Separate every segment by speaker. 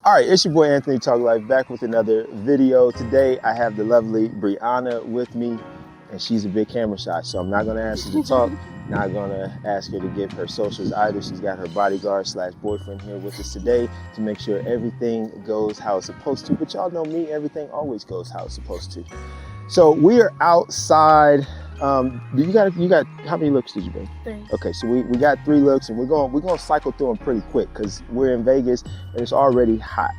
Speaker 1: All right, it's your boy AnthonyToglife back with another video. Today I have the lovely Brianna with me, and she's a big camera shy, so I'm not gonna ask her to talk, not gonna ask her to give her socials either. She's got her bodyguard slash boyfriend here with us today to make sure everything goes how it's supposed to. But y'all know me, everything always goes how it's supposed to. So we are outside. You got how many looks did you bring?
Speaker 2: 3.
Speaker 1: Okay, so we got 3 looks, and we're gonna cycle through them pretty quick because we're in Vegas and it's already hot.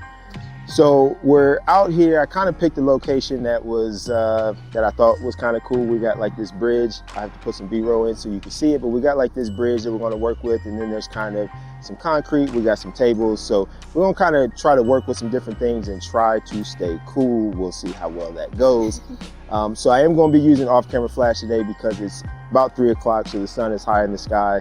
Speaker 1: So we're out here. I kind of picked a location that was that I thought was kind of cool. We got like this bridge. I have to put some B-roll in so you can see it, but we got like this bridge that we're going to work with, and then there's kind of some concrete. We got some tables, so we're gonna kind of try to work with some different things and try to stay cool. We'll see how well that goes. So I am going to be using off-camera flash today because it's about 3 o'clock, so the sun is high in the sky,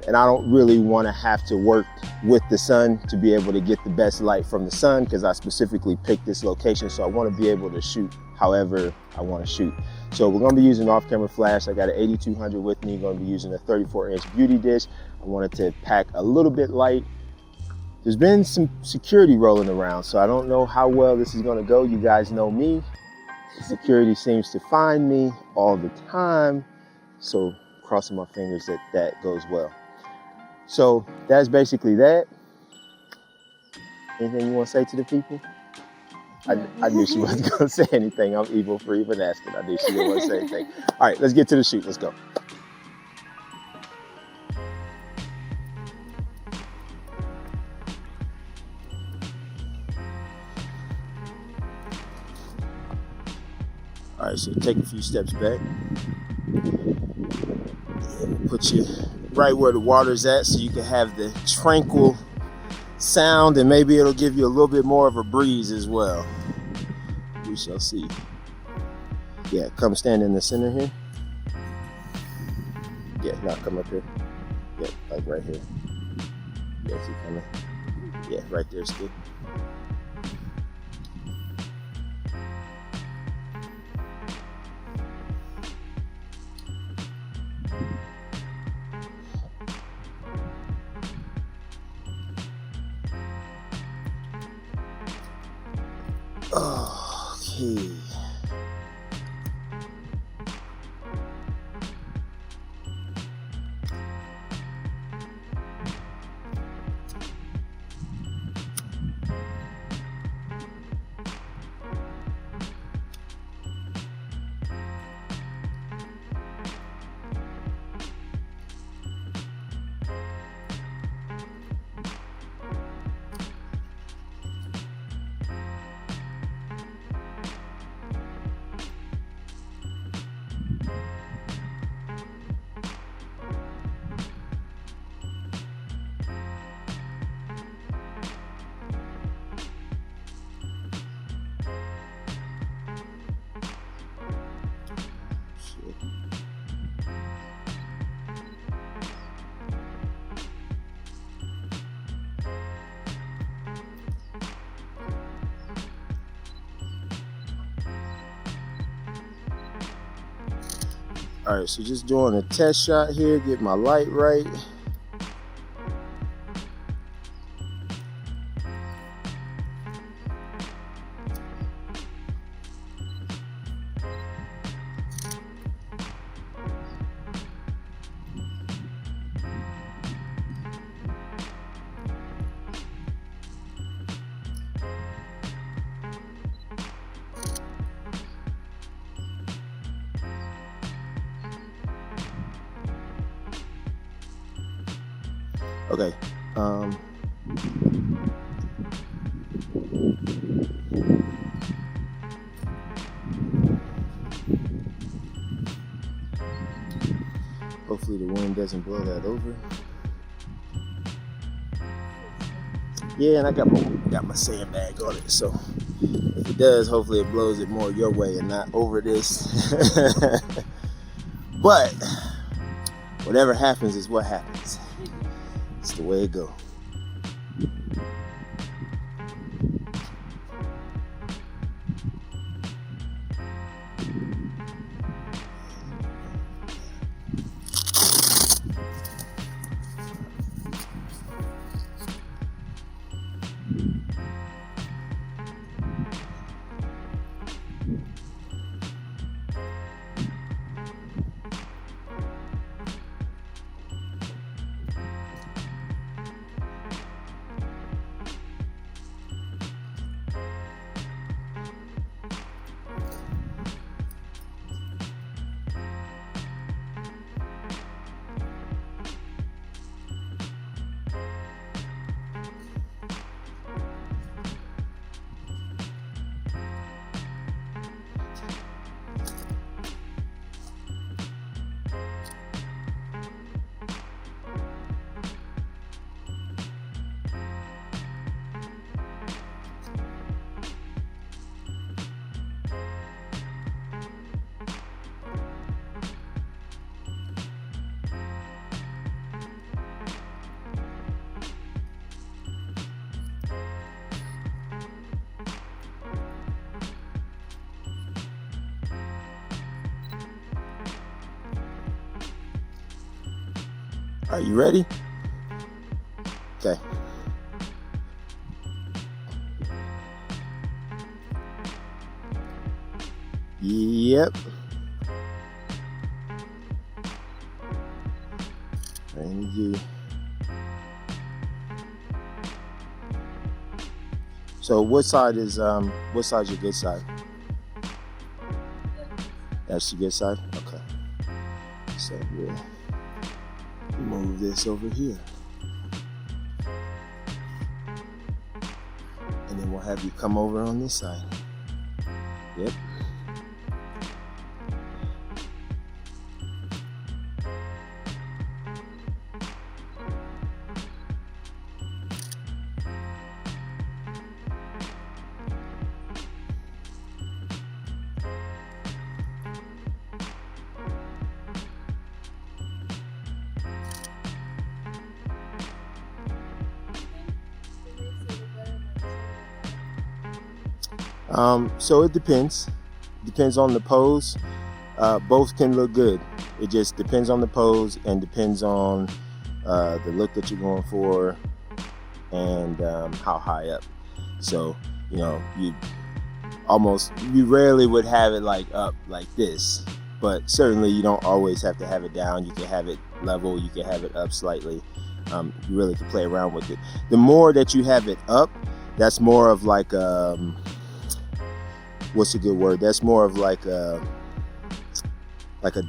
Speaker 1: and I don't really want to have to work with the sun to be able to get the best light from the sun, because I specifically picked this location, so I want to be able to shoot however I want to shoot. So we're going to be using off-camera flash. I got an AD200 with me. Going to be using a 34-inch beauty dish. I wanted to pack a little bit light. There's been some security rolling around, so I don't know how well this is going to go. You guys know me. Security seems to find me all the time, so crossing my fingers that that goes well. So that's basically that. Anything you want to say to the people? I knew she wasn't going to say anything. I'm evil for even asking. I knew she didn't want to say anything. All right, let's get to the shoot. Let's go. All right, so take a few steps back. Put you right where the water's at so you can have the tranquil sound, and maybe it'll give you a little bit more of a breeze as well. We shall see. Yeah, come stand in the center here. Yeah, now come up here. Yeah, like right here. Yeah, see coming. Yeah, right there still. Okay. All right, so just doing a test shot here, get my light right. Okay. Hopefully the wind doesn't blow that over. Yeah, and I got my sandbag on it, so if it does, hopefully it blows it more your way and not over this. But whatever happens is what happens. It's the way it goes. Are you ready? Okay. Yep. And you. So what side is your good side? That's your good side? Okay. So we'll move this over here. And then we'll have you come over on this side. Yep. So it depends on the pose. Both can look good. It just depends on the pose and depends on the look that you're going for and how high up. So, you know, you rarely would have it like up like this, but certainly you don't always have to have it down. You can have it level, you can have it up slightly. You really can play around with it. The more that you have it up, that's more of like what's a good word? That's more of like a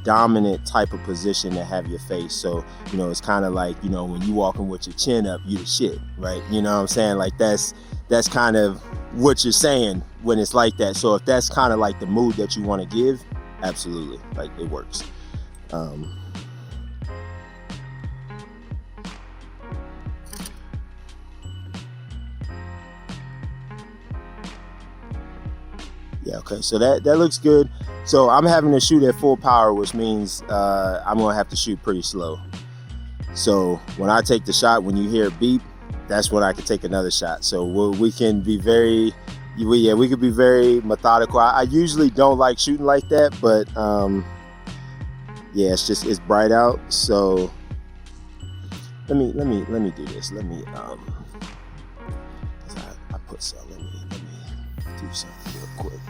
Speaker 1: dominant type of position to have your face. So, you know, it's kind of like, you know, when you walking with your chin up, you the shit, right? You know what I'm saying? Like that's kind of what you're saying when it's like that. So if that's kind of like the mood that you want to give, absolutely, like it works. Yeah, okay, so that looks good. So I'm having to shoot at full power, which means I'm gonna have to shoot pretty slow. So when I take the shot, when you hear a beep, that's when I can take another shot. So we can be very, we could be very methodical. I usually don't like shooting like that, but yeah, it's bright out. So let me do this. Let me I put some. Let me do something real quick.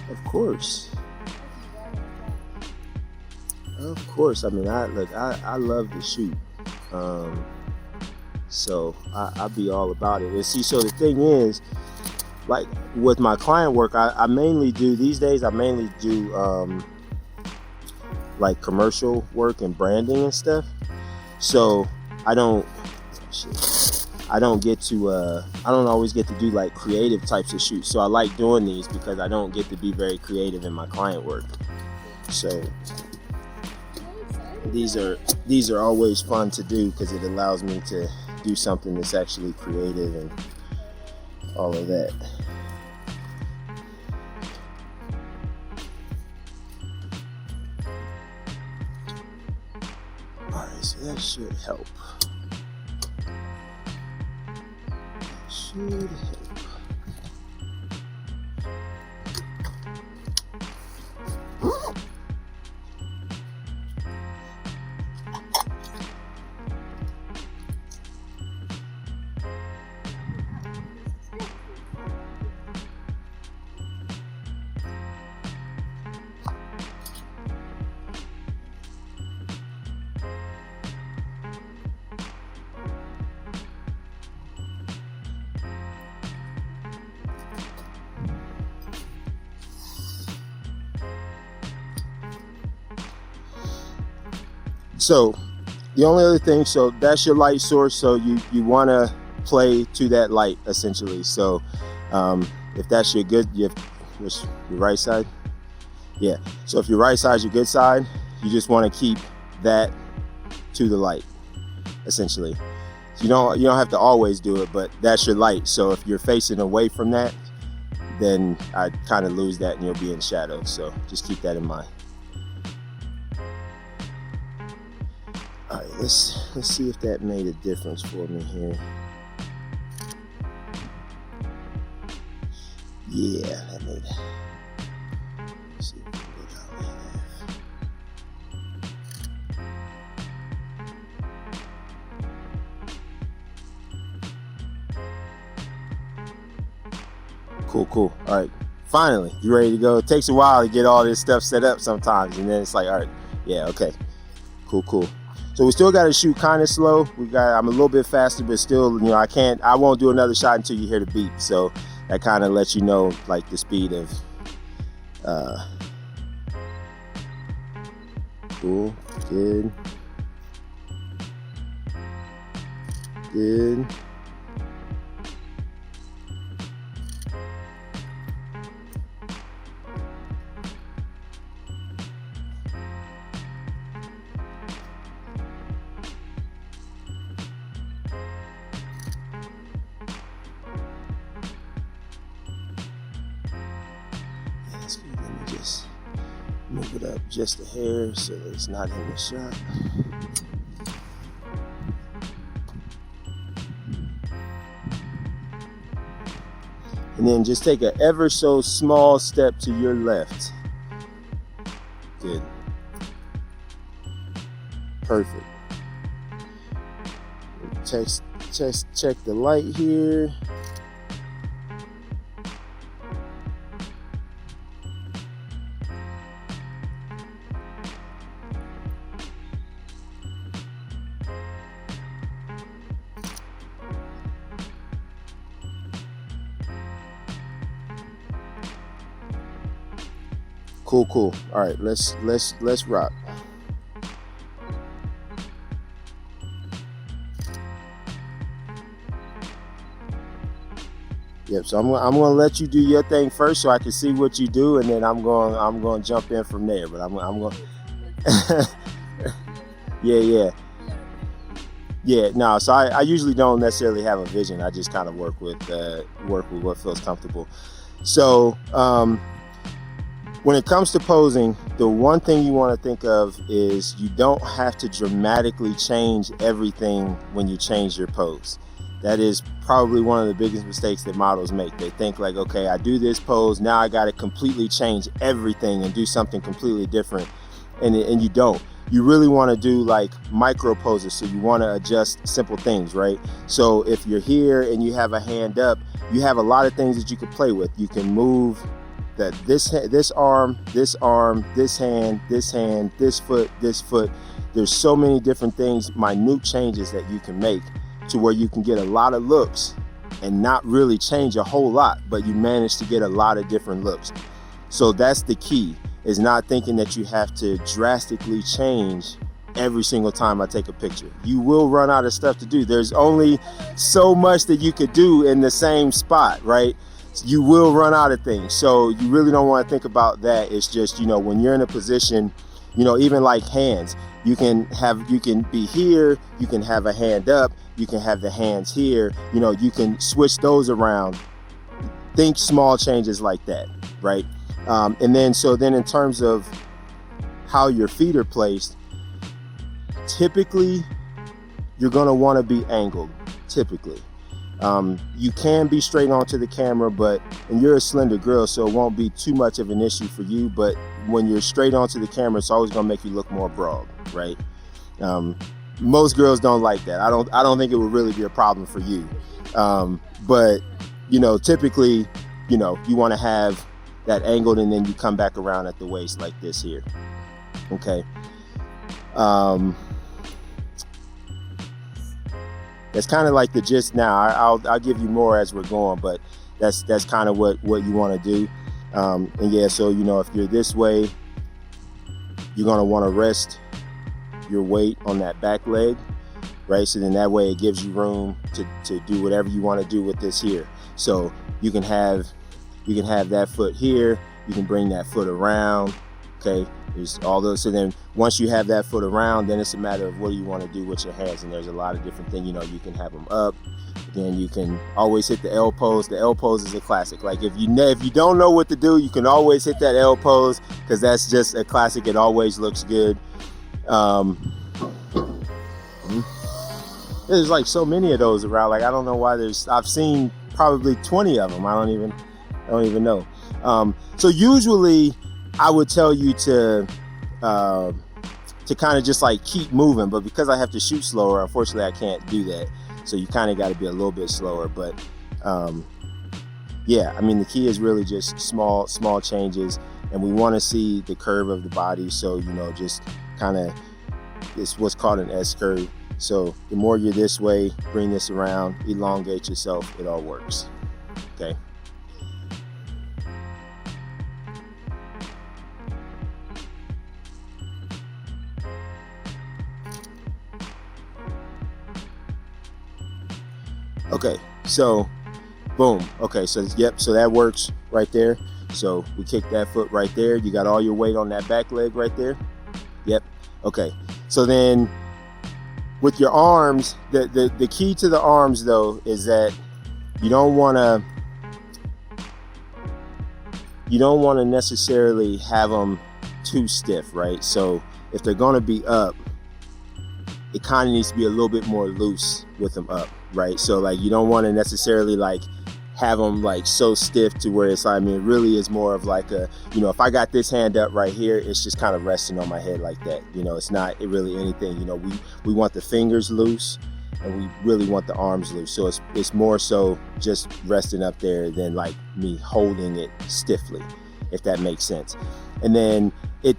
Speaker 1: Of course. I mean, I love to shoot, so I be all about it. And see, so the thing is, like with my client work, I mainly do these days. I mainly do like commercial work and branding and stuff. So I don't always get to do like creative types of shoots. So I like doing these because I don't get to be very creative in my client work. So these are always fun to do because it allows me to do something that's actually creative and all of that. All right, so that should help. So the only other thing, so that's your light source. So you want to play to that light essentially. So if that's your right side, yeah. So if your right side is your good side, you just want to keep that to the light, essentially. So you don't have to always do it, but that's your light. So if you're facing away from that, then I kind of lose that and you'll be in shadow. So just keep that in mind. All right, let's see if that made a difference for me here. Yeah, that made it. Let's see if we can go down there. Cool. All right, finally, you ready to go? It takes a while to get all this stuff set up sometimes, and then it's like, all right, yeah, okay, cool. So we still got to shoot kind of slow. I'm a little bit faster, but still, I won't do another shot until you hear the beep. So that kind of lets you know, like, the speed of, cool, good. Let me just move it up just a hair so that it's not in the shot. And then just take an ever so small step to your left. Good. Perfect. Check the light here. Cool. All right, let's rock. Yep. So I'm gonna let you do your thing first, so I can see what you do, and then I'm going to jump in from there. But I'm going. Yeah. No. So I usually don't necessarily have a vision. I just kind of work with what feels comfortable. So. When it comes to posing, the one thing you want to think of is you don't have to dramatically change everything when you change your pose. That is probably one of the biggest mistakes that models make. They think like, okay, I do this pose, now I got to completely change everything and do something completely different. And you don't. You really want to do like micro poses. So you want to adjust simple things, right? So if you're here and you have a hand up, you have a lot of things that you could play with. You can move this arm, this hand, this foot. There's so many different things, minute changes that you can make to where you can get a lot of looks and not really change a whole lot, but you manage to get a lot of different looks. So that's the key, is not thinking that you have to drastically change every single time I take a picture. You will run out of stuff to do. There's only so much that you could do in the same spot, right? You will run out of things. So you really don't want to think about that. It's just, when you're in a position, even like hands, you can be here, you can have a hand up, you can have the hands here, you can switch those around. Think small changes like that, right? And then in terms of how your feet are placed, typically you're going to want to be angled, typically. You can be straight onto the camera, and you're a slender girl, so it won't be too much of an issue for you. But when you're straight onto the camera, it's always going to make you look more broad, right? Most girls don't like that. I don't think it would really be a problem for you. But typically, you want to have that angled, and then you come back around at the waist like this here. Okay. That's kind of like the gist now. I'll give you more as we're going, but that's kind of what you want to do. And yeah, so if you're this way, you're gonna want to rest your weight on that back leg, right? So then that way it gives you room to do whatever you want to do with this here. So you can have that foot here. You can bring that foot around, okay? There's all those. So then once you have that foot around, then it's a matter of what do you want to do with your hands. And there's a lot of different things. You know, you can have them up. Then you can always hit the L pose. The L pose is a classic. Like if you don't know what to do, you can always hit that L pose, because that's just a classic. It always looks good. There's like so many of those around. Like I don't know why I've seen probably 20 of them. I don't even know. So usually I would tell you to kind of just like keep moving, but because I have to shoot slower, unfortunately I can't do that. So you kind of got to be a little bit slower. But yeah, I mean, the key is really just small changes, and we want to see the curve of the body. So, you know, just kind of, it's what's called an S curve. So the more you're this way, bring this around, elongate yourself, it all works. Okay. Okay, so boom. Okay, so yep, so that works right there. So we kick that foot right there. You got all your weight on that back leg right there. Yep. Okay, so then with your arms, the key to the arms though is that you don't want to necessarily have them too stiff, right? So if they're going to be up, it kind of needs to be a little bit more loose with them up, right? So like you don't want to necessarily like have them like so stiff to where it's, I mean, it really is more of like a, you know, if I got this hand up right here, it's just kind of resting on my head like that. You know, it's not really anything. You know, we want the fingers loose, and we really want the arms loose. So it's more so just resting up there than like me holding it stiffly, if that makes sense. And then it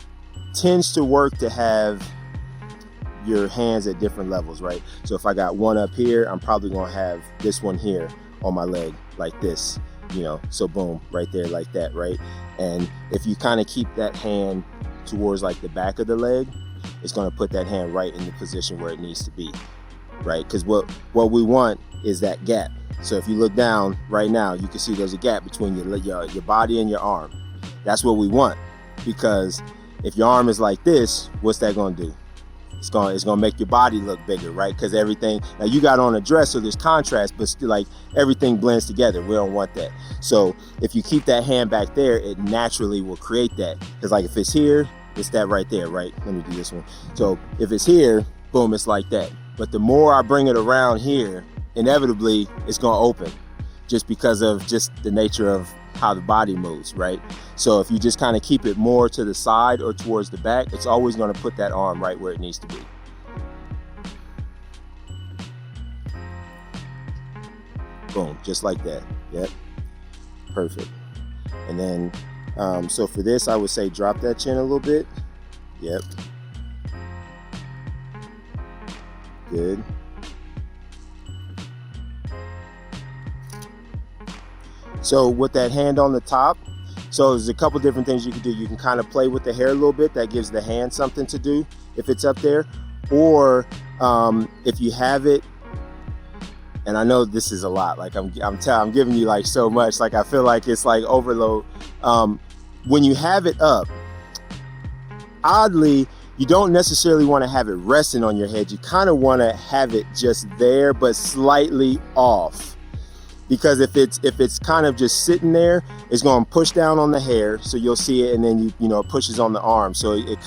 Speaker 1: tends to work to have your hands at different levels, right? So if I got one up here, I'm probably gonna have this one here on my leg like this, you know, so boom, right there like that, right? And if you kind of keep that hand towards like the back of the leg, it's gonna put that hand right in the position where it needs to be, right? Because what we want is that gap. So if you look down right now, you can see there's a gap between your body and your arm. That's what we want, because if your arm is like this, what's that gonna do? It's gonna make your body look bigger, right? Because everything, now you got on a dress, so there's contrast, but still like everything blends together. We don't want that. So if you keep that hand back there, it naturally will create that. Because like if it's here, it's that right there, right? Let me do this one. So if it's here, boom, it's like that. But the more I bring it around here, inevitably it's gonna open, just because of just the nature of how the body moves, right? So if you just kind of keep it more to the side or towards the back, it's always going to put that arm right where it needs to be. Boom, just like that. Yep, perfect. And then so for this, I would say drop that chin a little bit. Yep, good. So with that hand on the top, so there's a couple different things you can do. You can kind of play with the hair a little bit. That gives the hand something to do if it's up there. Or if you have it, and I know this is a lot, like I'm giving you like so much, like I feel like it's like overload. When you have it up, oddly, you don't necessarily want to have it resting on your head. You kind of want to have it just there, but slightly off. Because if it's kind of just sitting there, it's going to push down on the hair, so you'll see it, and then you know it pushes on the arm, so it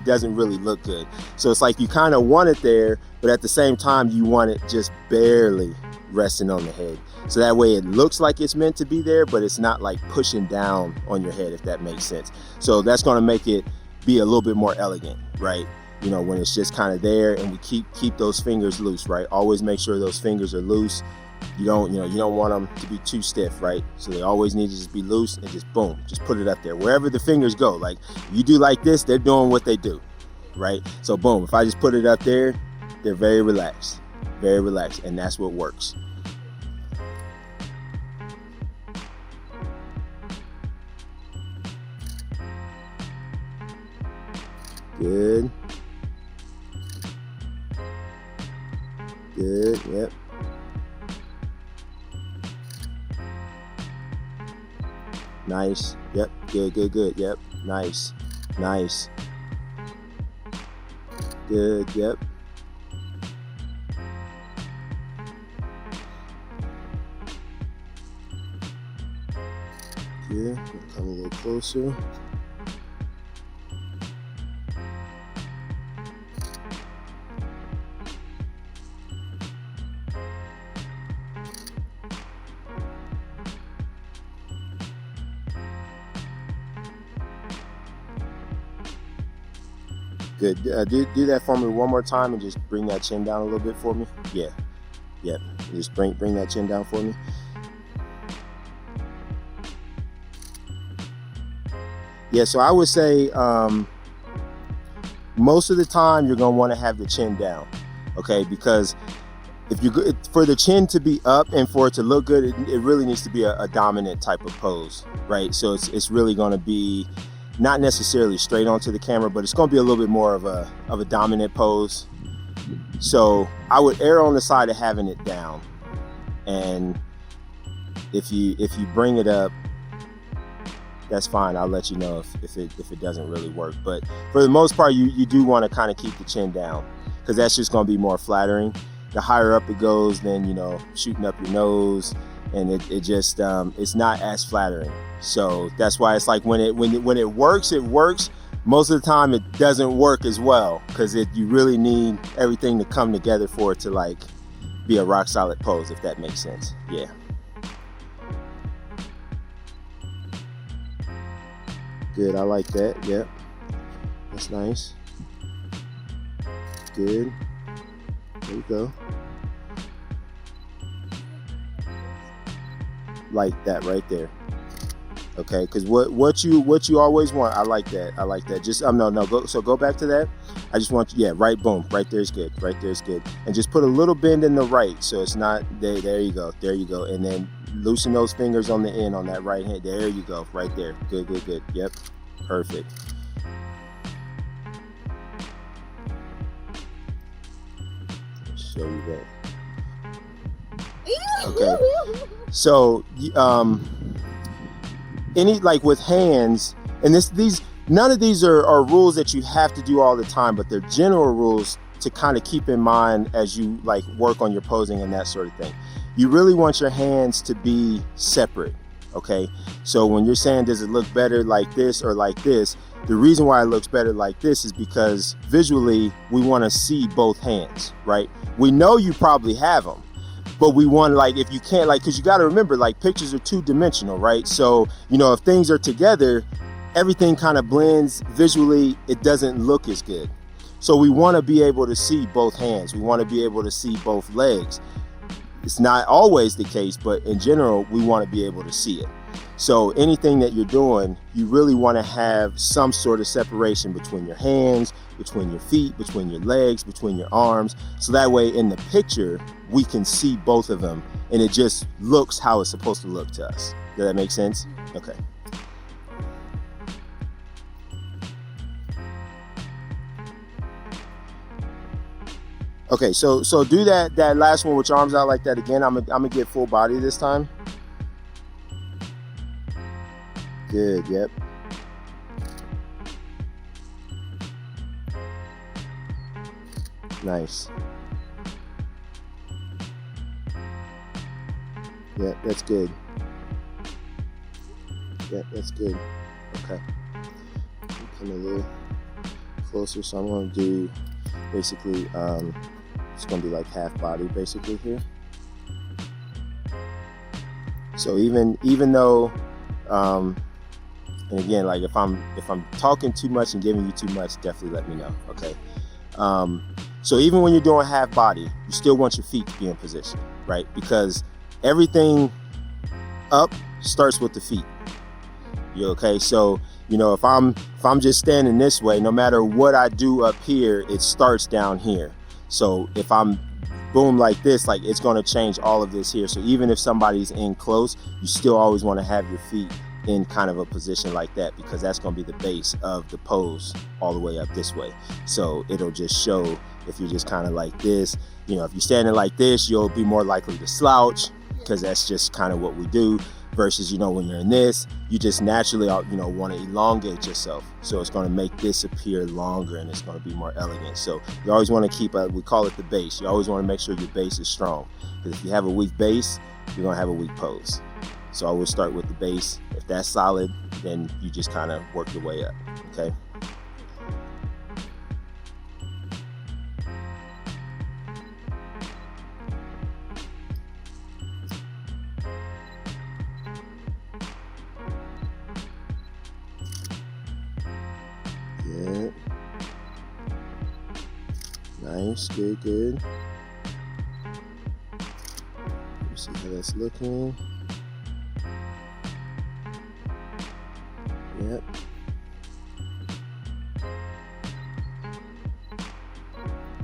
Speaker 1: doesn't really look good. So it's like you kind of want it there, but at the same time you want it just barely resting on the head, so that way it looks like it's meant to be there, but it's not like pushing down on your head, if that makes sense. So that's going to make it be a little bit more elegant, right? You know, when it's just kind of there, and we keep those fingers loose, right? Always make sure those fingers are loose. You don't want them to be too stiff, right? So they always need to just be loose, and just boom, just put it up there wherever the fingers go. Like you do like this, they're doing what they do, right? So boom, if I just put it up there, they're very relaxed, and that's what works. Good. Good, yep. Nice, yep, good, yep, nice. Nice. Good, yep. Good, come a little closer. Good. Do that for me one more time and just bring that chin down a little bit for me. Yeah. Yep. Just bring that chin down for me. Yeah. So I would say most of the time you're gonna want to have the chin down, okay? Because if you for the chin to be up and for it to look good, it really needs to be a dominant type of pose, right? So it's really gonna be not necessarily straight onto the camera, but it's going to be a little bit more of a dominant pose. So I would err on the side of having it down. And if you bring it up, that's fine. I'll let you know if it doesn't really work. But for the most part, you do want to kind of keep the chin down, because that's just going to be more flattering. The higher up it goes, then, you know, shooting up your nose, and it just it's not as flattering. So that's why it's like when it works, it works. Most of the time it doesn't work as well, because you really need everything to come together for it to like be a rock solid pose, if that makes sense. Yeah. Good, I like that. Yep. That's nice. Good. There you go. Like that right there. Okay, because what you always want, I like that. I like that. Just go back to that. I just want you, yeah, right, boom, right there's good. Right there's good. And just put a little bend in the right, so it's not there. There you go. There you go. And then loosen those fingers on the end on that right hand. There you go. Right there. Good, good, good. Yep. Perfect. Show you that. Okay. So any, like with hands, and none of these are rules that you have to do all the time, but they're general rules to kind of keep in mind as you like work on your posing and that sort of thing. You really want your hands to be separate, okay? So when you're saying, does it look better like this or like this, the reason why it looks better like this is because visually we want to see both hands, right? We know you probably have them, but we want, like, if you can't, like, because you got to remember, like, pictures are two-dimensional, right? So, you know, if things are together, everything kind of blends visually. It doesn't look as good. So we want to be able to see both hands. We want to be able to see both legs. It's not always the case, but in general, we want to be able to see it. So anything that you're doing, you really want to have some sort of separation between your hands, between your feet, between your legs, between your arms. So that way in the picture, we can see both of them and it just looks how it's supposed to look to us. Does that make sense? Okay. Okay, so do that last one with your arms out like that again. I'm gonna get full body this time. Good, yep. Nice. Yeah, that's good. Yeah, that's good. Okay. Come a little closer. So I'm gonna do basically it's gonna be like half body basically here. So even though and again, like if I'm talking too much and giving you too much, definitely let me know. Okay. So even when you're doing half body, you still want your feet to be in position, right? Because everything up starts with the feet. You okay? So, you know, if I'm just standing this way, no matter what I do up here, it starts down here. So if I'm boom like this, like it's going to change all of this here. So even if somebody's in close, you still always want to have your feet in kind of a position like that, because that's going to be the base of the pose all the way up this way. So it'll just show if you're just kind of like this, you know, if you're standing like this, you'll be more likely to slouch, because that's just kind of what we do. Versus, when you're in this, you just naturally, want to elongate yourself. So it's going to make this appear longer and it's going to be more elegant. So you always want to keep we call it the base. You always want to make sure your base is strong. Because if you have a weak base, you're going to have a weak pose. So I would start with the base. If that's solid, then you just kind of work your way up, okay? Good. Nice, good. Let's see how that's looking. Yep.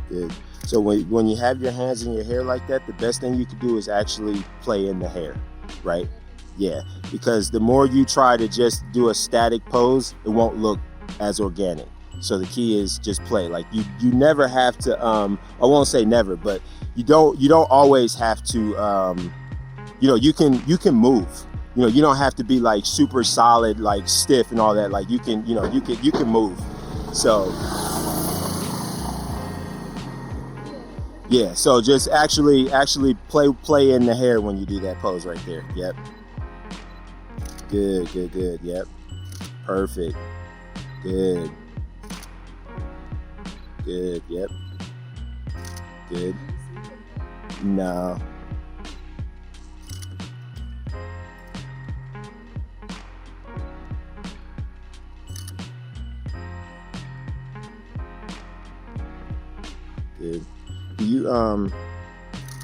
Speaker 1: Good. So when you have your hands in your hair like that, the best thing you can do is actually play in the hair, right? Yeah, because the more you try to just do a static pose, it won't look as organic. So the key is just play. Like you never have to I won't say never, but you don't always have to you can move. You don't have to be like super solid, like stiff and all that. Like you can move. So yeah, so just actually play in the hair when you do that pose right there. Yep. Good. Yep. Perfect. Good. Yep. Good. No. Good. Do you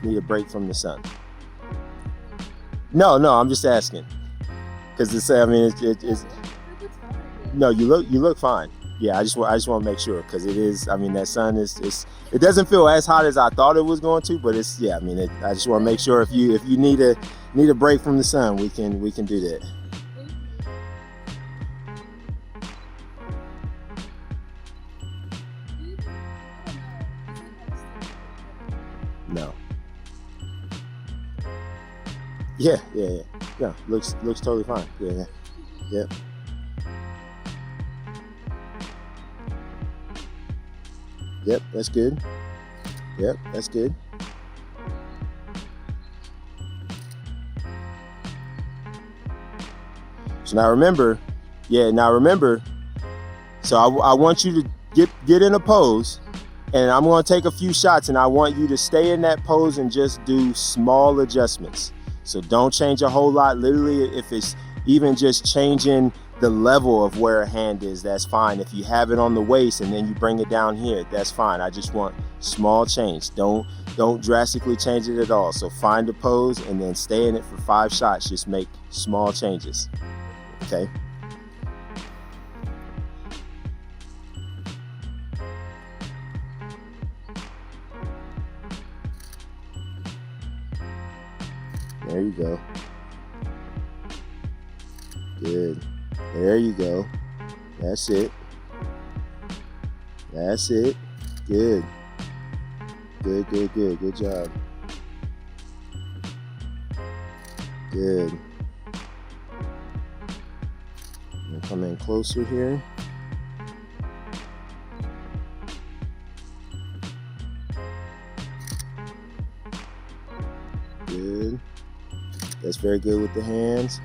Speaker 1: need a break from the sun? No, I'm just asking. Because it's no, you look fine. Yeah, I just want to make sure, because it is. That sun it doesn't feel as hot as I thought it was going to, but it's I just want to make sure if you need a break from the sun, we can do that. No. Yeah. No, looks totally fine. Yeah. Yep. Yep, that's good. Yep, that's good. So now remember, so I want you to get in a pose, and I'm going to take a few shots, and I want you to stay in that pose and just do small adjustments. So don't change a whole lot. Literally, if it's even just changing the level of where a hand is, that's fine. If you have it on the waist and then you bring it down here, that's fine. I just want small change. Don't drastically change it at all. So find a pose and then stay in it for 5 shots. Just make small changes. Okay. There you go. Good. There you go. That's it. Good. Good job. Good. I'm gonna come in closer here. Good. That's very good with the hands.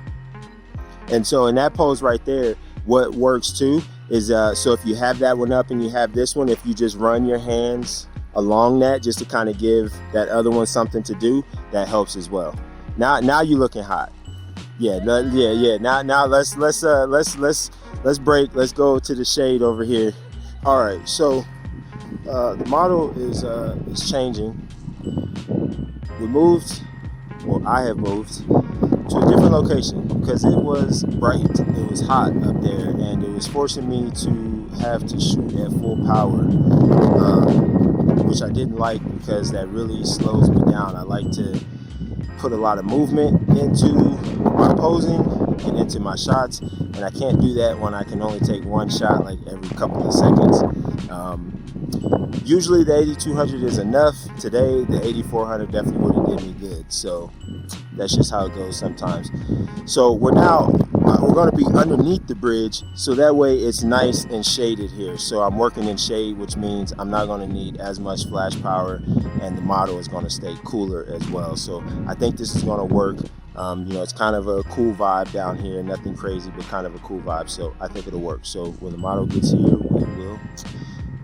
Speaker 1: And so in that pose right there, what works too is so if you have that one up and you have this one, if you just run your hands along that just to kind of give that other one something to do, that helps as well. Now you're looking hot. Yeah. Now let's break. Let's go to the shade over here. All right. So the model is changing. I have moved to a different location because it was bright, it was hot up there, and it was forcing me to have to shoot at full power, which I didn't like because that really slows me down. I like to put a lot of movement into my posing and into my shots, and I can't do that when I can only take one shot like every couple of seconds. Usually the AD200 is enough. Today the AD400 definitely would have did me good. So That's just how it goes sometimes. So we're going to be underneath the bridge, so that way it's nice and shaded here. So I'm working in shade, which means I'm not going to need as much flash power, and the model is going to stay cooler as well. So I think this is going to work. You know, it's kind of a cool vibe down here, nothing crazy, but kind of a cool vibe. So I think it'll work. So when the model gets here, we will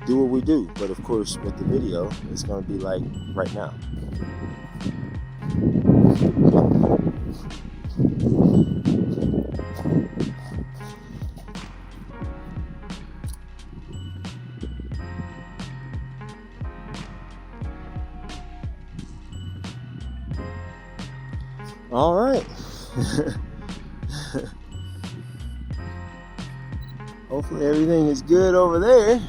Speaker 1: do what we do. But of course, with the video, it's going to be like right now. All right. Hopefully everything is good over there.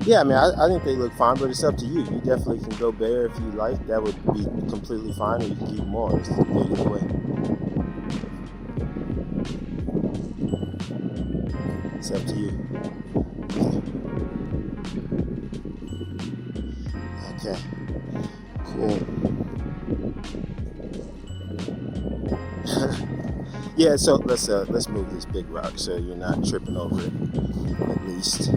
Speaker 1: Yeah, I mean, I think they look fine, but it's up to you. You definitely can go bare if you like. That would be completely fine, or you can keep them on. It's good either way. It's up to you. Okay, cool. Yeah, so let's move this big rock so you're not tripping over it, at least.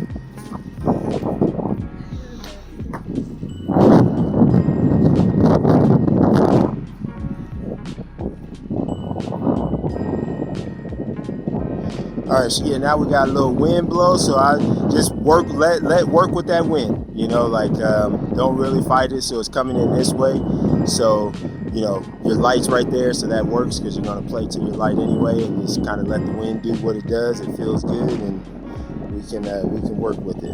Speaker 1: All right, so yeah, now we got a little wind blow, so I just let work with that wind, you know, like don't really fight it, so it's coming in this way. So, you know, your light's right there, so that works because you're going to play to your light anyway, and just kind of let the wind do what it does. It feels good, and we can work with it.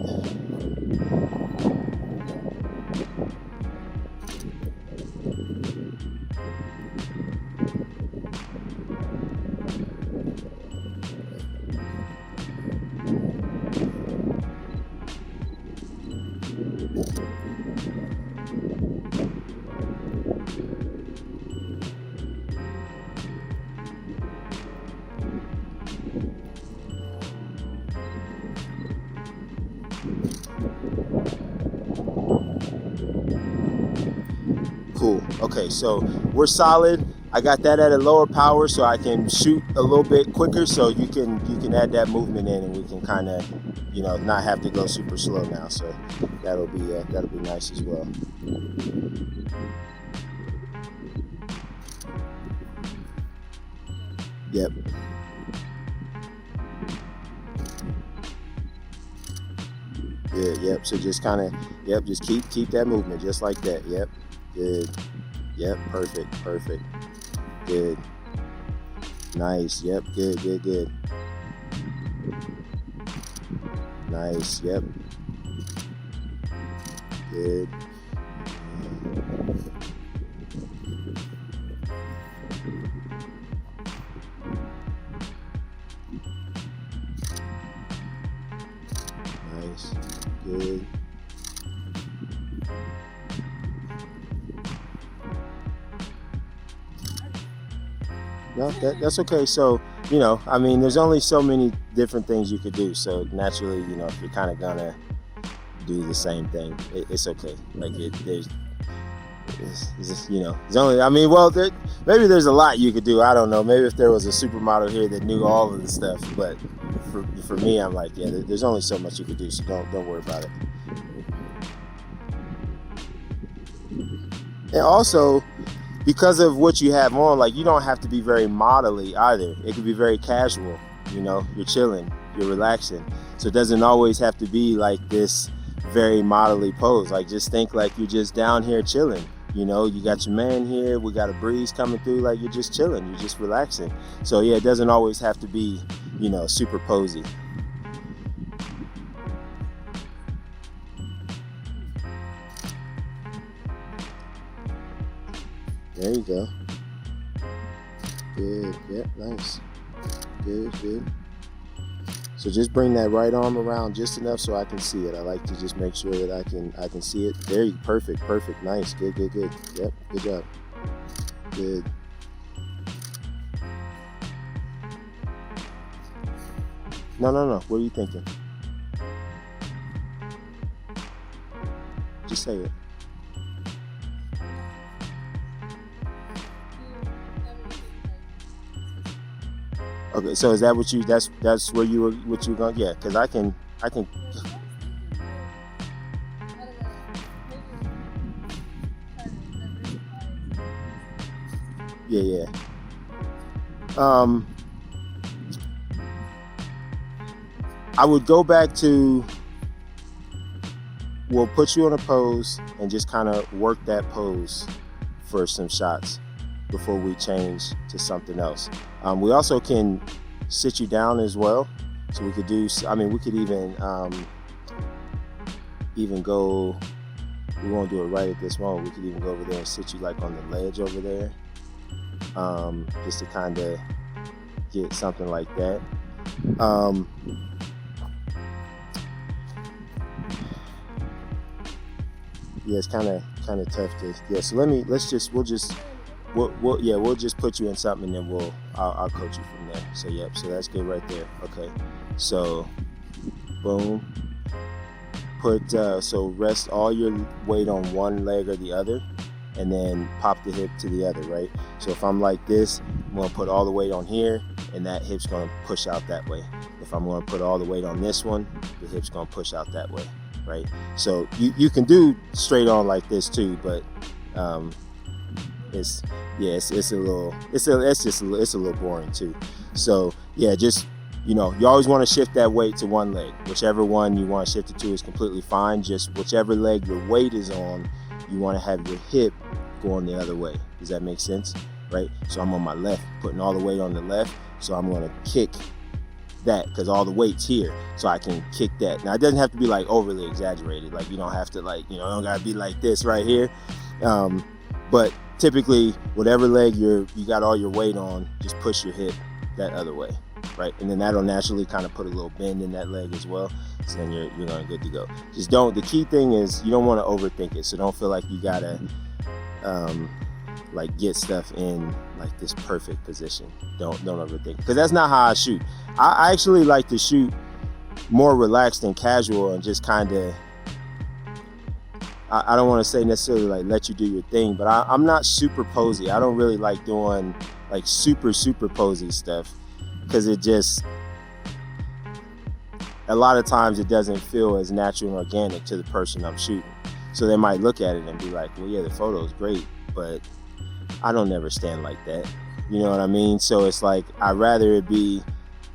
Speaker 1: Cool. Okay, so we're solid. I got that at a lower power, so I can shoot a little bit quicker. So you can add that movement in, and we can kind of, you know, not have to go super slow now. So that'll be nice as well. Yep. Good. Yep. So just kind of, yep. Just keep that movement just like that. Yep. Good. Yep. Perfect. Perfect. Good. Nice. Yep. Good. Nice. Yep. Good. Nice. Good. No, that's okay. So, you know, I mean, there's only so many different things you could do. So naturally, you know, if you're kind of gonna do the same thing, it's okay. Like it's you know, it's only, I mean, well, maybe there's a lot you could do. I don't know. Maybe if there was a supermodel here that knew all of the stuff, but for me, I'm like, yeah, there's only so much you could do. So don't worry about it. And also, because of what you have on, like, you don't have to be very modelly either. It could be very casual. You know, you're chilling, you're relaxing. So it doesn't always have to be like this very modelly pose. Like, just think like you're just down here chilling. You know, you got your man here, we got a breeze coming through, like you're just chilling, you're just relaxing. So yeah, it doesn't always have to be, you know, super posy. There you go. Good. Yep. Nice. Good. So just bring that right arm around just enough so I can see it. I like to just make sure that I can see it. There you perfect, nice, good. Yep, good job. Good. No. What are you thinking? Just say it. Okay, so is that what you? That's where you were. What you were going? Yeah, because I can. Yeah. I would go back to. We'll put you on a pose and just kind of work that pose for some shots before we change to something else. We also can sit you down as well. So we could do, we could even go, we won't do it right at this moment. We could even go over there and sit you like on the ledge over there, just to kind of get something like that. Yeah, it's kind of tough to, yeah. So we'll just put you in something and then I'll coach you from there. So yep, so that's good right there. Okay, so boom, so rest all your weight on one leg or the other, and then pop the hip to the other, right? So if I'm like this, I'm gonna put all the weight on here, and that hip's gonna push out that way. If I'm gonna put all the weight on this one, the hip's gonna push out that way, right? So you can do straight on like this too, but it's a little boring too. So yeah, just, you always want to shift that weight to one leg. Whichever one you want to shift it to is completely fine. Just whichever leg your weight is on, you want to have your hip going the other way. Does that make sense? Right? So I'm on my left, putting all the weight on the left. So I'm going to kick that because all the weight's here. So I can kick that. Now it doesn't have to be like overly exaggerated. Like you don't have to don't got to be like this right here. But typically, whatever leg you got all your weight on, just push your hip that other way, right? And then that'll naturally kind of put a little bend in that leg as well. So then you're going good to go. Just don't. The key thing is you don't want to overthink it. So don't feel like you gotta get stuff in like this perfect position. Don't overthink, because that's not how I shoot. I actually like to shoot more relaxed and casual and just kind of. I don't want to say necessarily like let you do your thing, but I'm not super posy. I don't really like doing like super posy stuff, because it just, a lot of times it doesn't feel as natural and organic to the person I'm shooting. So they might look at it and be like, well, yeah, the photo's great, but I don't never stand like that. You know what I mean? So it's like, I'd rather it be,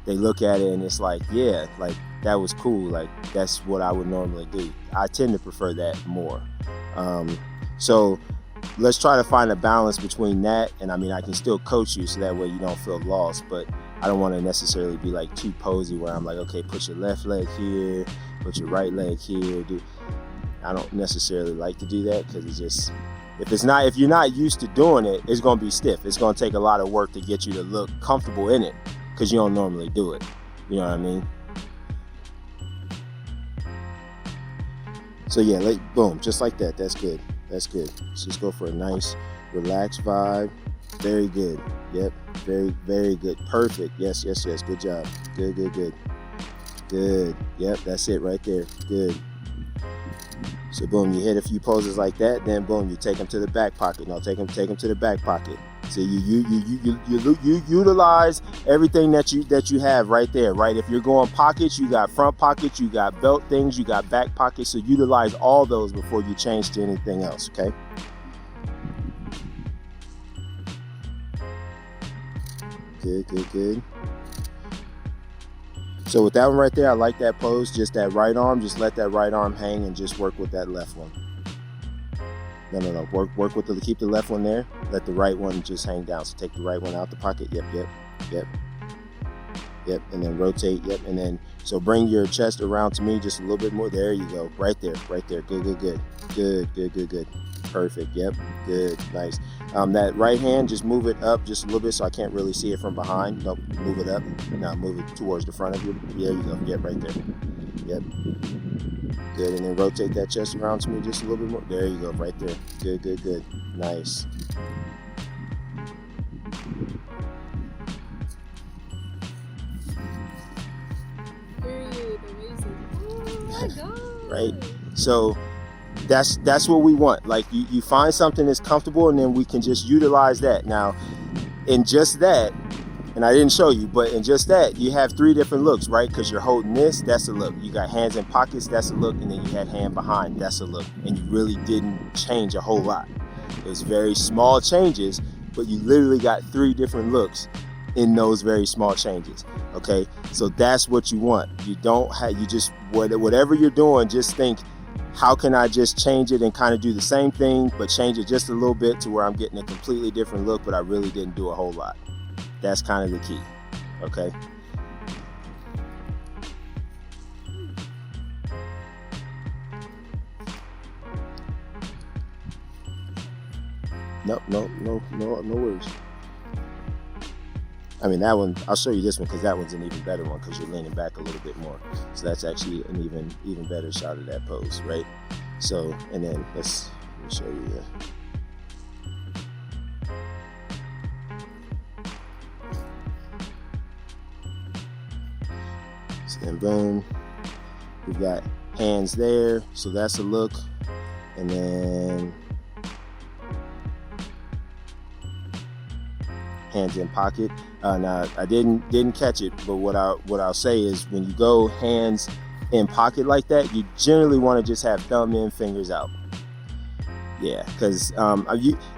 Speaker 1: they look at it and it's like, yeah, like that was cool. Like that's what I would normally do. I tend to prefer that more. So let's try to find a balance between that. And I can still coach you so that way you don't feel lost, but I don't want to necessarily be like too posy where I'm like, okay, put your left leg here, put your right leg here. I don't necessarily like to do that, because it's just, if you're not used to doing it, it's going to be stiff. It's going to take a lot of work to get you to look comfortable in it, because you don't normally do it. You know what I mean? So yeah, boom, just like that. That's good. Let's just go for a nice, relaxed vibe. Very good. Yep. Very, very good. Perfect. Yes. Good job. Good. Yep. That's it right there. Good. So boom, you hit a few poses like that. Then boom, you take them to the back pocket. No, take them to the back pocket. So you utilize everything that you have right there, right? If you're going pockets, you got front pockets, you got belt things, you got back pockets. So utilize all those before you change to anything else, okay? Good. So with that one right there, I like that pose. Just that right arm, just let that right arm hang and just work with that left one. No. Work with keep the left one there. Let the right one just hang down. So take the right one out the pocket. Yep. And then rotate. Yep. And then, so bring your chest around to me just a little bit more. There you go. Right there. Good. Perfect. perfect. Yep, good, nice. That right hand, just move it up just a little bit so I can't really see it from behind. Nope, move it up. Now move it towards the front of you. There you go. Yep, right there. Yep. Good, and then rotate that chest around to me just a little bit more. There you go, right there. Good, good, good. Nice.
Speaker 2: Period. Amazing. Oh my God.
Speaker 1: Right? So that's what we want. Like you find something that's comfortable, and then we can just utilize that. Now, in just that, and I didn't show you, but in just that, you have 3 different looks, right? Because you're holding this, that's a look. You got hands in pockets, that's a look. And then you had hand behind, that's a look. And you really didn't change a whole lot. It was very small changes, but you literally got 3 different looks in those very small changes. Okay, so that's what you want. You don't have, you just, whatever you're doing, just think, how can I just change it and kind of do the same thing, but change it just a little bit to where I'm getting a completely different look, but I really didn't do a whole lot. That's kind of the key. Okay. No worries. I mean, that one, I'll show you this one because that one's an even better one because you're leaning back a little bit more. So that's actually an even better shot of that pose, right? So, and then let me show you that. And boom, we've got hands there, so that's a look. And then hands in pocket. Now I didn't catch it, but what I'll say is when you go hands in pocket like that, you generally want to just have thumb in, fingers out. Yeah, because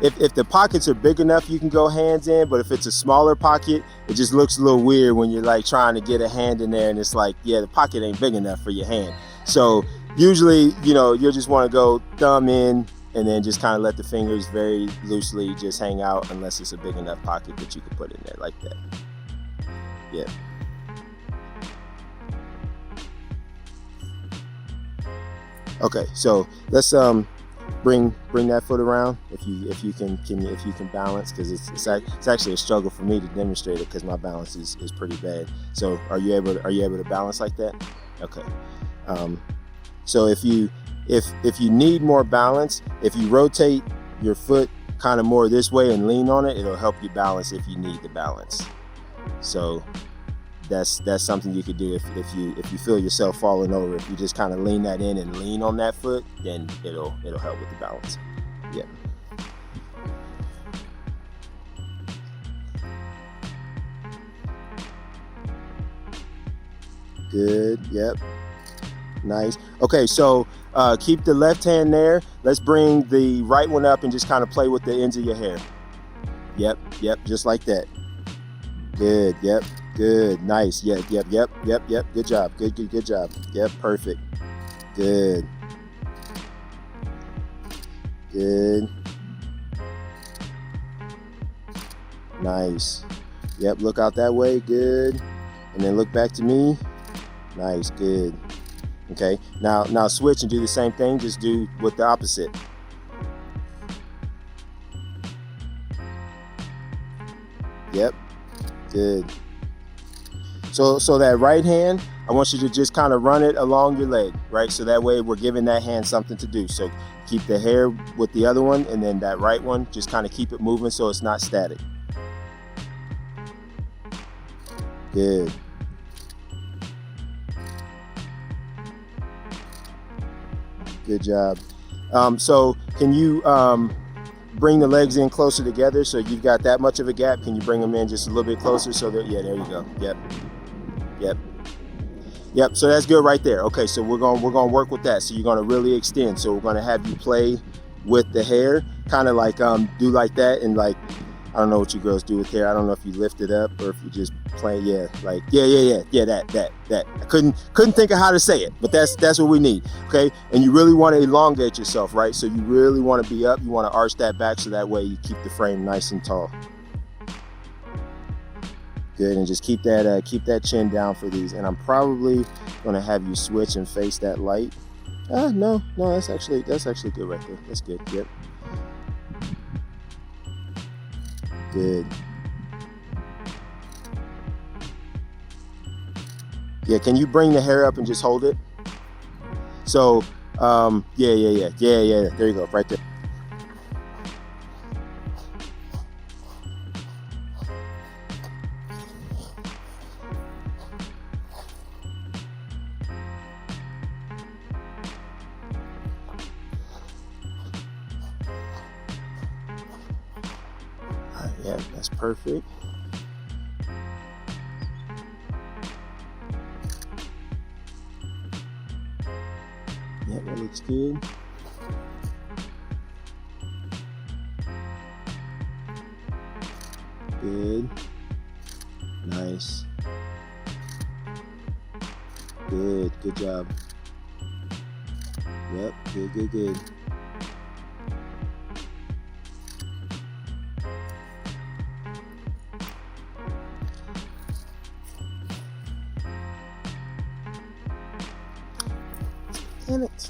Speaker 1: if the pockets are big enough, you can go hands in, but if it's a smaller pocket, it just looks a little weird when you're like trying to get a hand in there and it's like, yeah, the pocket ain't big enough for your hand. So usually, you'll just want to go thumb in and then just kind of let the fingers very loosely just hang out unless it's a big enough pocket that you can put in there like that. Yeah. Okay, so let's bring that foot around if you can balance, because it's actually a struggle for me to demonstrate it because my balance is pretty bad. So are you able to balance like that? Okay. So if you need more balance, if you rotate your foot kind of more this way and lean on it, it'll help you balance if you need the balance. So that's something you could do if you feel yourself falling over. If you just kind of lean that in and lean on that foot, then it'll help with the balance. Yeah. Good. Yep. Nice. Okay, so keep the left hand there. Let's bring the right one up and just kind of play with the ends of your hair. Yep. Just like that. Good. Yep. Good. Nice. Yep. Good job. Good job. Yep. Perfect. Good. Nice. Yep. Look out that way. Good. And then look back to me. Nice. Good. Okay. Now switch and do the same thing. Just do with the opposite. Yep. Good. So that right hand, I want you to just kind of run it along your leg, right? So that way we're giving that hand something to do. So keep the hair with the other one, and then that right one, just kind of keep it moving so it's not static. Good. Good job. So can you bring the legs in closer together so you've got that much of a gap? Can you bring them in just a little bit closer so that, yeah, there you go. Yep. So that's good right there. Okay, so we're gonna work with that. So you're gonna really extend. So we're gonna have you play with the hair, kind of like do like that, and like, I don't know what you girls do with hair. I don't know if you lift it up or if you just play. Yeah, like that. I couldn't think of how to say it, but that's what we need. Okay, and you really want to elongate yourself, right? So you really want to be up. You want to arch that back so that way you keep the frame nice and tall. Good, and just keep that chin down for these. And I'm probably going to have you switch and face that light. No, that's actually good right there. That's good. Yep. Good. Yeah, can you bring the hair up and just hold it? So, yeah. There you go, right there. Yeah, that's perfect. Yeah, that looks good. Good. Nice. Good. Good job. Yep. Good. Damn it.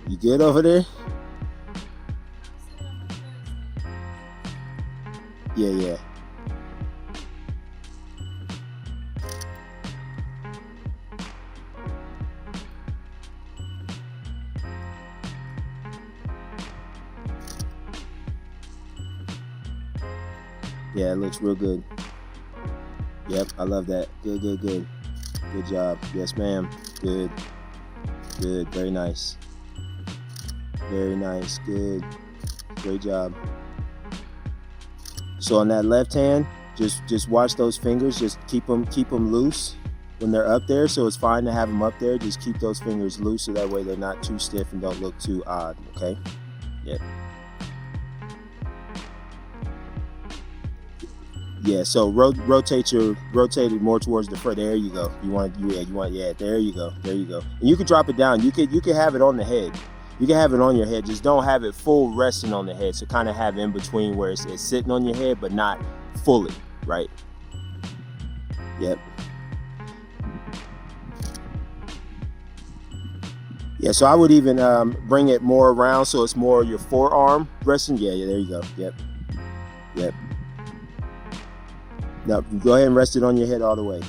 Speaker 1: You good over there? Yeah. Yeah, it looks real good. Yep, I love that. Good. Good job. Yes, ma'am. Good. Very nice. Good. Great job. So on that left hand, just watch those fingers. Just keep them loose when they're up there. So it's fine to have them up there. Just keep those fingers loose so that way they're not too stiff and don't look too odd. Okay. Yep. Yeah, so rotate it more towards the front. There you go. Yeah, there you go. And you can drop it down. You can have it on the head. You can have it on your head. Just don't have it full resting on the head. So kind of have in between where it's sitting on your head, but not fully, right? Yep. Yeah, so I would even bring it more around so it's more your forearm resting. Yeah, there you go. Yep. Now go ahead and rest it on your head all the way.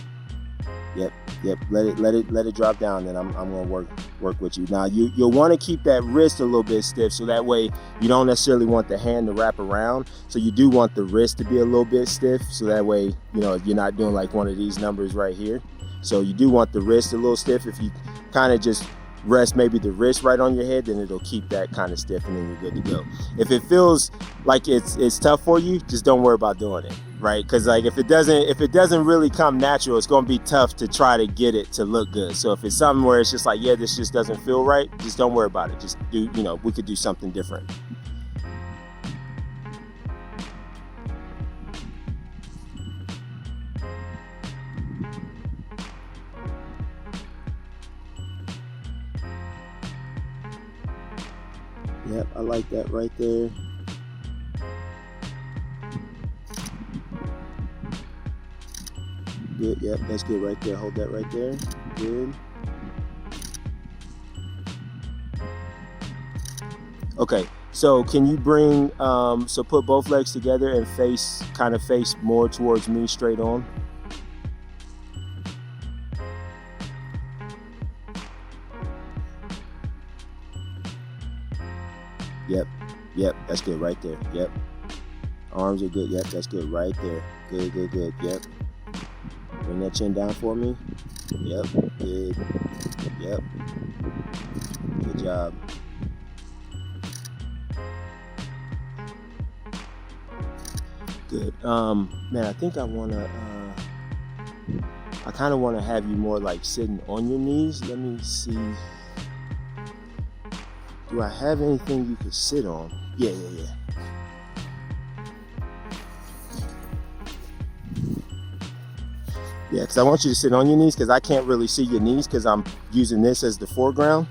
Speaker 1: Yep. Let it drop down. Then I'm gonna work with you. Now you'll want to keep that wrist a little bit stiff, so that way you don't necessarily want the hand to wrap around. So you do want the wrist to be a little bit stiff, so that way you're not doing like one of these numbers right here. So you do want the wrist a little stiff. If you kind of just rest maybe the wrist right on your head, then it'll keep that kind of stiff, and then you're good to go. If it feels like it's tough for you, just don't worry about doing it, right? Because like if it doesn't really come natural, it's going to be tough to try to get it to look good. So if it's something where it's just like, yeah, this just doesn't feel right, just don't worry about it. Just do, we could do something different. Yep, I like that right there. Good, yep, that's good right there. Hold that right there. Good. Okay, so can you bring, so put both legs together and face more towards me, straight on. Yep, that's good right there. Yep. Arms are good. Yep, that's good right there. Good. Yep. Bring that chin down for me. Yep, good. Yep. Good job. Good. Man, I think I kind of want to have you more like sitting on your knees. Let me see. Do I have anything you could sit on? Yeah. Yeah, because I want you to sit on your knees because I can't really see your knees because I'm using this as the foreground.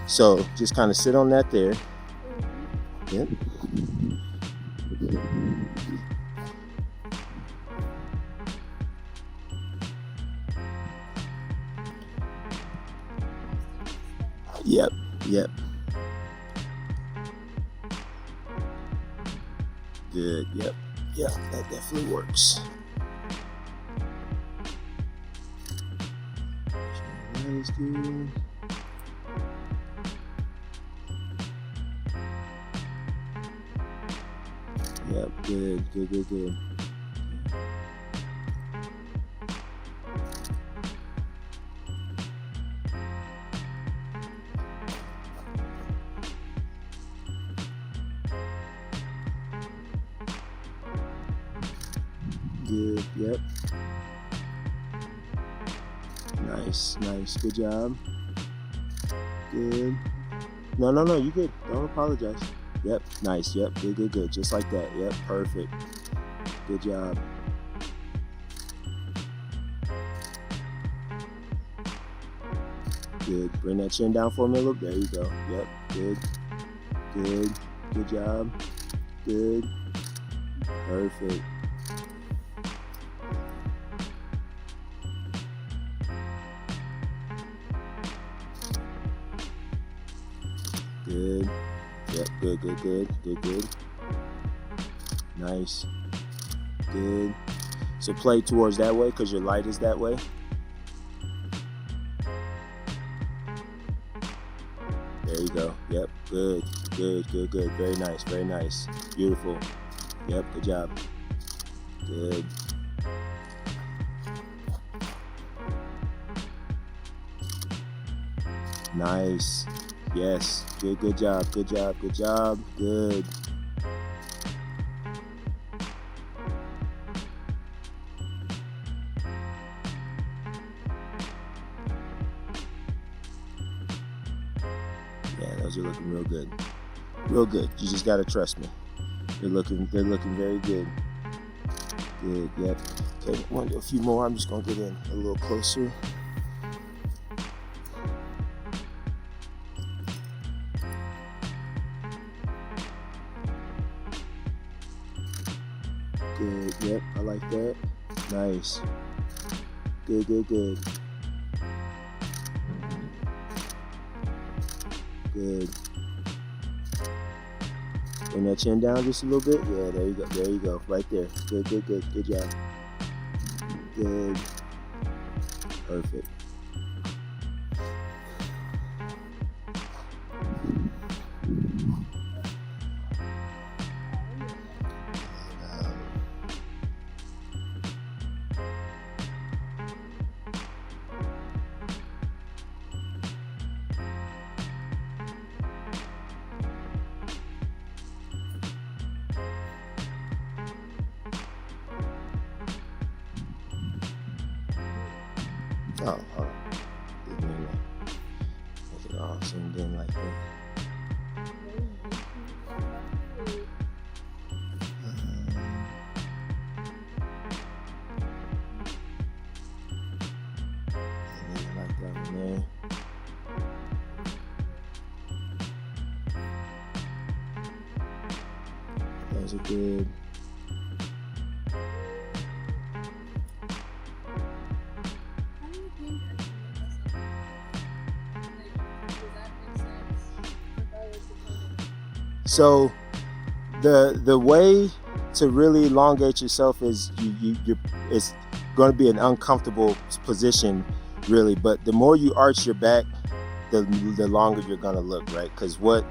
Speaker 1: So just kind of sit on that there. Yep. Yep. Yep. Good. Yep. Yep. That definitely works. That is good. Yep. Good. Good. Good. Good. Good. Yep. Nice. Nice. Good job. Good. No, no, no. You good. Don't apologize. Yep. Nice. Yep. Good. Good. Good. Just like that. Yep. Perfect. Good job. Good. Bring that chin down for me a little. There you go. Yep. Good. Good. Good job. Good. Perfect. Good. Yep. Good. Good. Good. Good. Good. Nice. Good. So play towards that way because your light is that way. There you go. Yep. Good. Good. Good. Good. Very nice. Very nice. Beautiful. Yep. Good job. Good. Nice. Yes. Good. Good job. Good job. Good job. Good. Yeah, those are looking real good. Real good. You just gotta trust me. They're looking very good. Good. Yep. Okay. Want to do a few more. I'm just gonna get in a little closer. Good. Yep. I like that. Nice. Good. Good. Good. Good. Bring that chin down just a little bit. Yeah, there you go. There you go. Right there. Good, good, good. Good job. Good. Perfect. Oh, hold on. Didn't mean that. Make it all zoomed in like that. And then like that one there. Those are good. So the way to really elongate yourself is it's going to be an uncomfortable position, really. But the more you arch your back, the longer you're going to look, right? Because what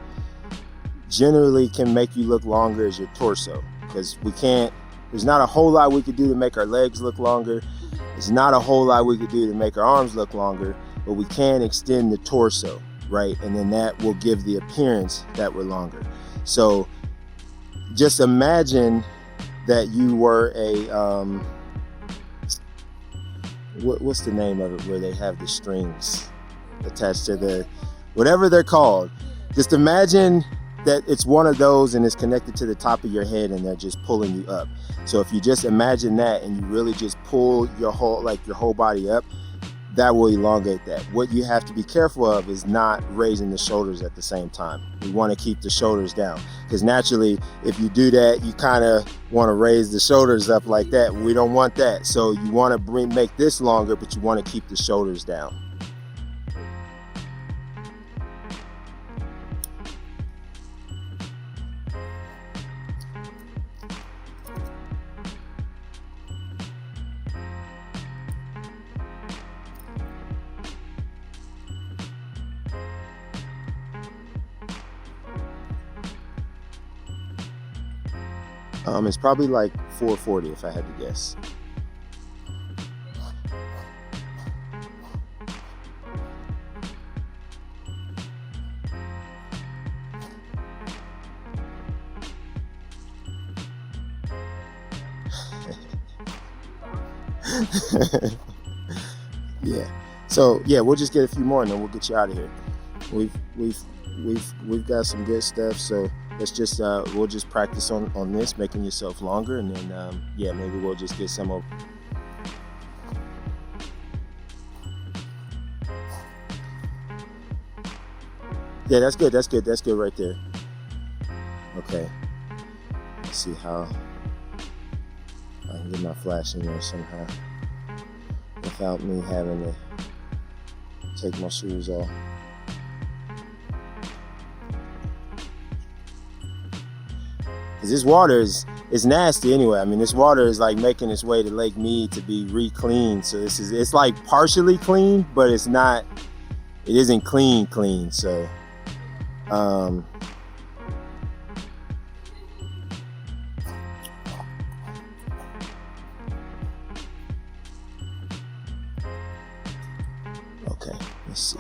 Speaker 1: generally can make you look longer is your torso. Because there's not a whole lot we could do to make our legs look longer. There's not a whole lot we could do to make our arms look longer, but we can extend the torso, right? And then that will give the appearance that we're longer. So just imagine that you were a, what's the name of it where they have the strings attached to the, whatever they're called. Just imagine that it's one of those and it's connected to the top of your head and they're just pulling you up. So if you just imagine that and you really just pull your whole body up, that will elongate that. What you have to be careful of is not raising the shoulders at the same time. We want to keep the shoulders down, because naturally if you do that, you kind of want to raise the shoulders up like that. We don't want that. So you want to make this longer, but you want to keep the shoulders down. It's probably like 440 if I had to guess. Yeah. So yeah, we'll just get a few more and then we'll get you out of here. We've got some good stuff. So let's just we'll just practice on this, making yourself longer, and then yeah, maybe we'll just get some of. Yeah, that's good. That's good. That's good right there. Okay. Let's see how I can get my flash in there somehow without me having to take my shoes off. Cause this water is nasty anyway. I mean, this water is like making its way to Lake Mead to be re-cleaned. So it's like partially clean, but it isn't clean. So okay, let's see.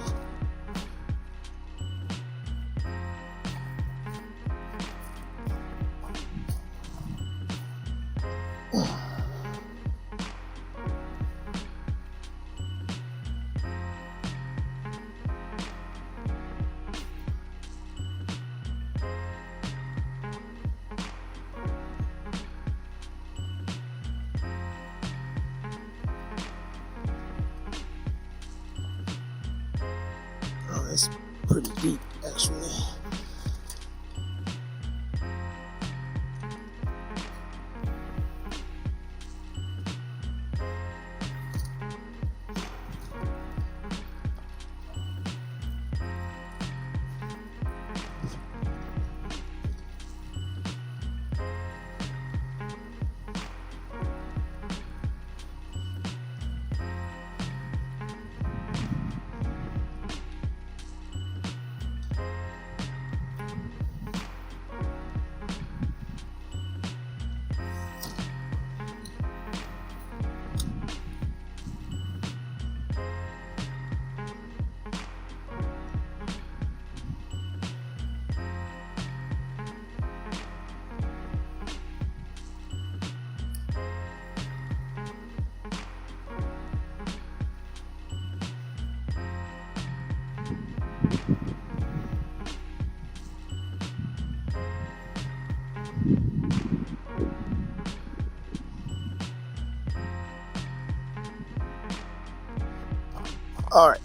Speaker 1: Oh, that's pretty deep, actually. All right.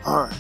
Speaker 1: All right.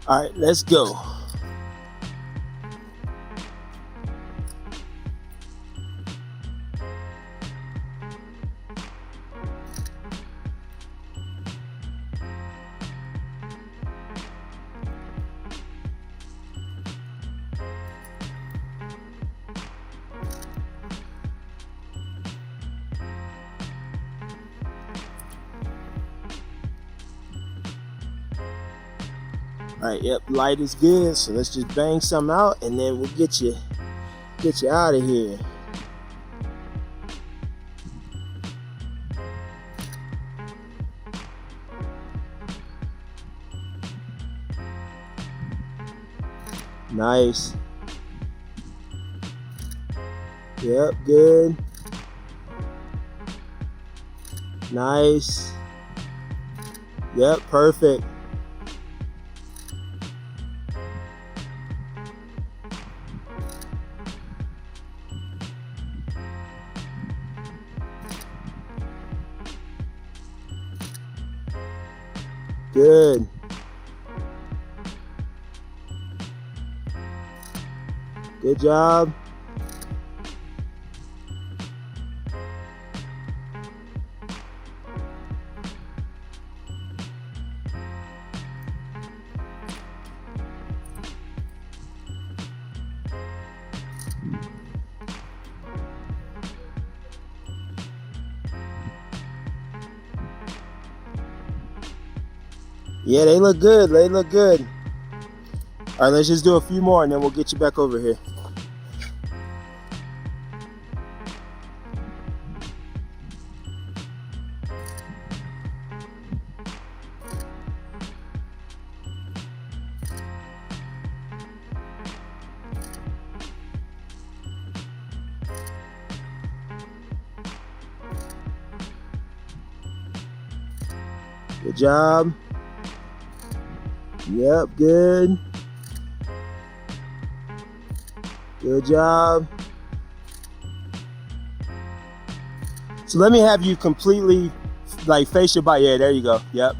Speaker 1: All right, let's go. All right, yep, light is good. So let's just bang some out and then we'll get you out of here. Nice. Yep, good. Nice. Yep, perfect. Good. Good job. Yeah, they look good. They look good. All right, let's just do a few more and then we'll get you back over here. Good job. Yep, good. Good job. So let me have you completely like face your body. Yeah, there you go. Yep.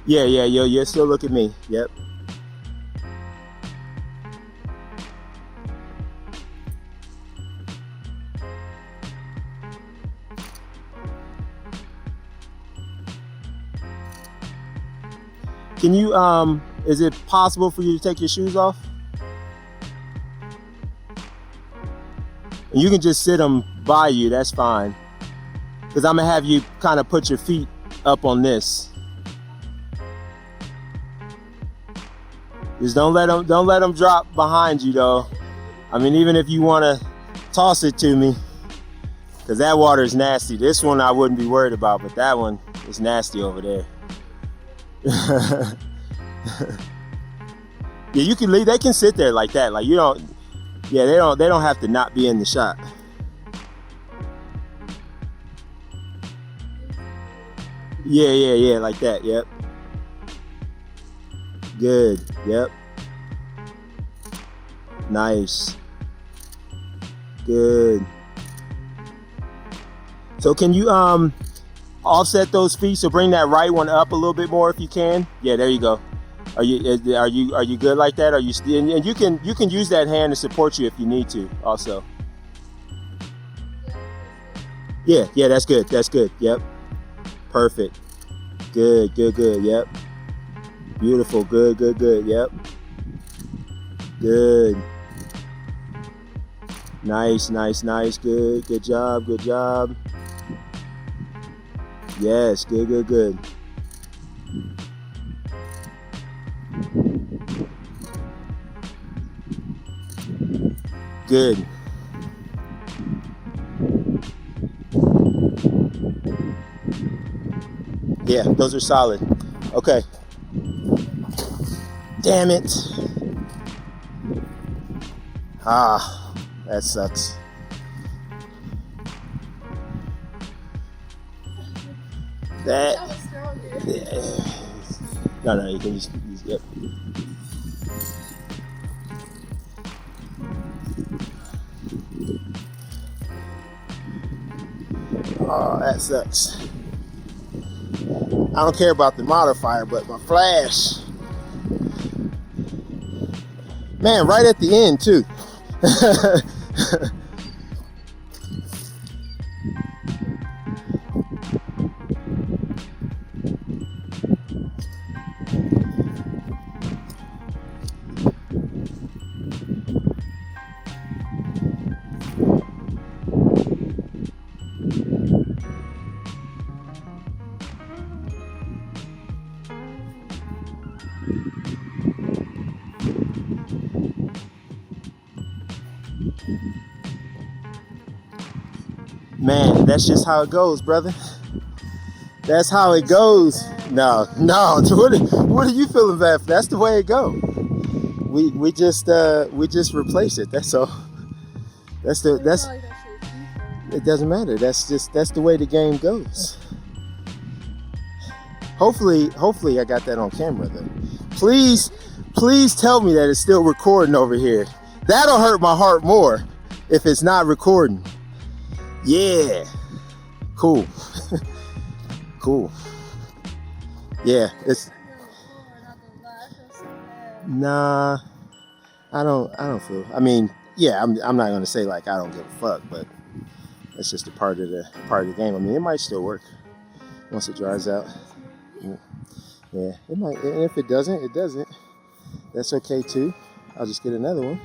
Speaker 1: Yeah, you'll still look at me. Yep. Can you, is it possible for you to take your shoes off? And you can just sit them by you, that's fine. Because I'm gonna have you kind of put your feet up on this. Just don't let them drop behind you though. I mean, even if you wanna toss it to me, because that water is nasty. This one I wouldn't be worried about, but that one is nasty over there. Yeah, you can leave. They can sit there like that. Like you don't. Yeah, they don't have to not be in the shot. Yeah, like that. Yep. Good. Yep. Nice. Good. So can you offset those feet? So bring that right one up a little bit more if you can. Yeah, there you go. Are you good like that? Are you and you can use that hand to support you if you need to also. Yeah, that's good. That's good. Yep. Perfect. Good. Yep. Beautiful. Good. Yep. Good. Nice, nice, nice. Good. Good job. Good job. Yes. Good, good, good. Good. Yeah, those are solid. Okay. Damn it. Ah, that sucks. That.
Speaker 2: That was stronger.
Speaker 1: Yeah. No, you can use yep. Oh, that sucks. I don't care about the modifier, but my flash. Man, right at the end too. Man, that's just how it goes, brother. That's how it goes. No, no. What are you feeling bad for? That's the way it goes. We just replace it. That's all. That's it doesn't matter. That's the way the game goes. Hopefully I got that on camera though. Please tell me that it's still recording over here. That'll hurt my heart more if it's not recording. Yeah. Cool. Cool. Yeah, it's nah. I don't feel. I mean, yeah, I'm not gonna say like I don't give a fuck, but it's just a part of the game. I mean, it might still work once it dries out. Yeah, it might. And if it doesn't, it doesn't. That's okay too. I'll just get another one.